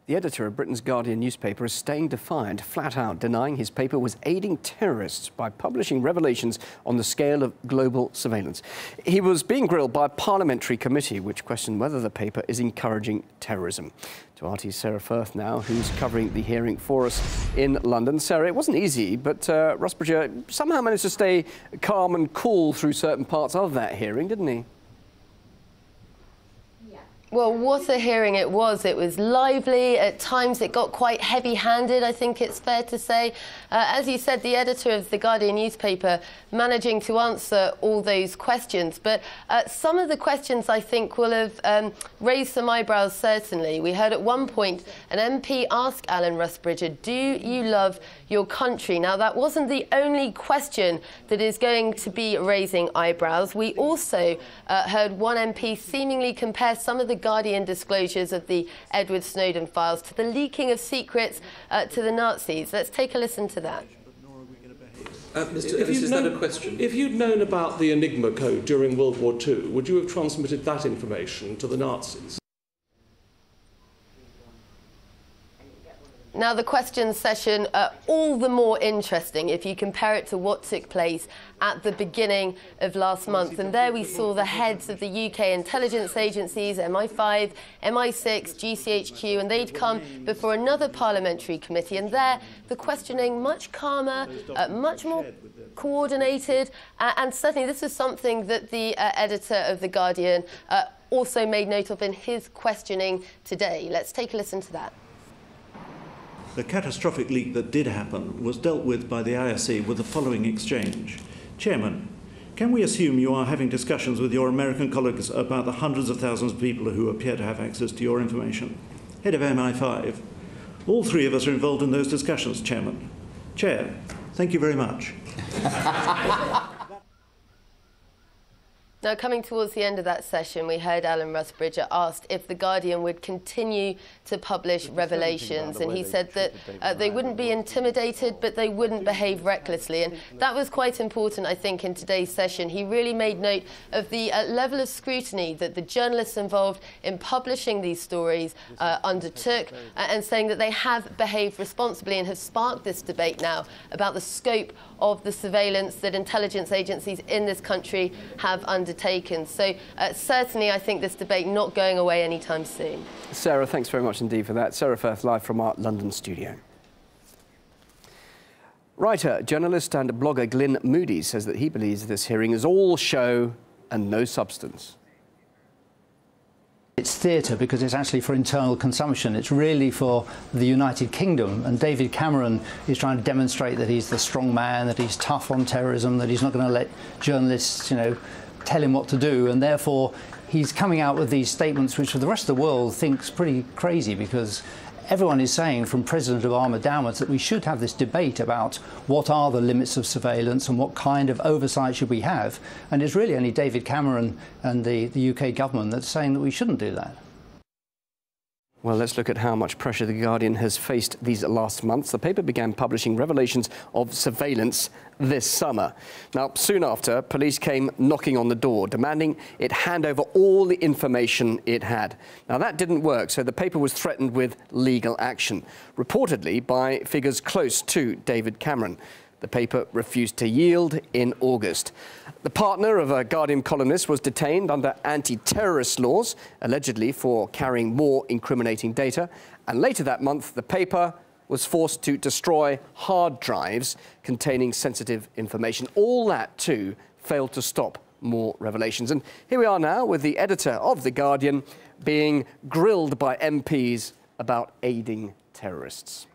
The editor of Britain's Guardian newspaper is staying defiant, flat out denying his paper was aiding terrorists by publishing revelations on the scale of global surveillance. He was being grilled by a parliamentary committee which questioned whether the paper is encouraging terrorism. To RT's Sarah Firth now, who's covering the hearing for us in London. Sarah, it wasn't easy, but Rusbridger somehow managed to stay calm and cool through certain parts of that hearing, didn't he? Well, what a hearing it was. It was lively. At times it got quite heavy-handed, I think it's fair to say. As you said, the editor of the Guardian newspaper managing to answer all those questions. But some of the questions, I think, will have raised some eyebrows, certainly. We heard at one point an MP ask Alan Rusbridger, "Do you love your country?" Now, that wasn't the only question that is going to be raising eyebrows. We also heard one MP seemingly compare some of the Guardian disclosures of the Edward Snowden files to the leaking of secrets to the Nazis. Let's take a listen to that. Mr. Ellis, is that a question? If you'd known about the Enigma code during World War II, would you have transmitted that information to the Nazis? Now, the questions session all the more interesting if you compare it to what took place at the beginning of last month. And there we saw the heads of the UK intelligence agencies, MI5, MI6, GCHQ, and they'd come before another parliamentary committee. And there, the questioning much calmer, much more coordinated. And certainly this is something that the editor of The Guardian also made note of in his questioning today. Let's take a listen to that. The catastrophic leak that did happen was dealt with by the ISC with the following exchange. Chairman, can we assume you are having discussions with your American colleagues about the hundreds of thousands of people who appear to have access to your information? Head of MI5, all three of us are involved in those discussions, Chairman. Chair, thank you very much. Now, coming towards the end of that session, we heard Alan Rusbridger asked if The Guardian would continue to publish revelations, and he said that they wouldn't be intimidated, but they wouldn't behave recklessly. And that was quite important, I think, in today's session. He really made note of the level of scrutiny that the journalists involved in publishing these stories undertook, and saying that they have behaved responsibly and have sparked this debate now about the scope of the surveillance that intelligence agencies in this country have undertaken. So certainly I think this debate not going away anytime soon. Sarah, thanks very much indeed for that. Sarah Firth live from our London studio. Writer, journalist and blogger Glyn Moody says that he believes this hearing is all show and no substance. It's theatre because it's actually for internal consumption. It's really for the United Kingdom, and David Cameron is trying to demonstrate that he's the strong man, that he's tough on terrorism, that he's not going to let journalists, tell him what to do, and therefore he's coming out with these statements which for the rest of the world thinks pretty crazy, because everyone is saying, from President Obama downwards, that we should have this debate about what are the limits of surveillance and what kind of oversight should we have. And it's really only David Cameron and the UK government that's saying that we shouldn't do that. Well, let's look at how much pressure The Guardian has faced these last months. The paper began publishing revelations of surveillance this summer. Now, soon after, police came knocking on the door, demanding it hand over all the information it had. Now, that didn't work, so the paper was threatened with legal action, reportedly by figures close to David Cameron. The paper refused to yield in August. The partner of a Guardian columnist was detained under anti-terrorist laws, allegedly for carrying more incriminating data. And later that month, the paper was forced to destroy hard drives containing sensitive information. All that, too, failed to stop more revelations. And here we are now with the editor of The Guardian being grilled by MPs about aiding terrorists.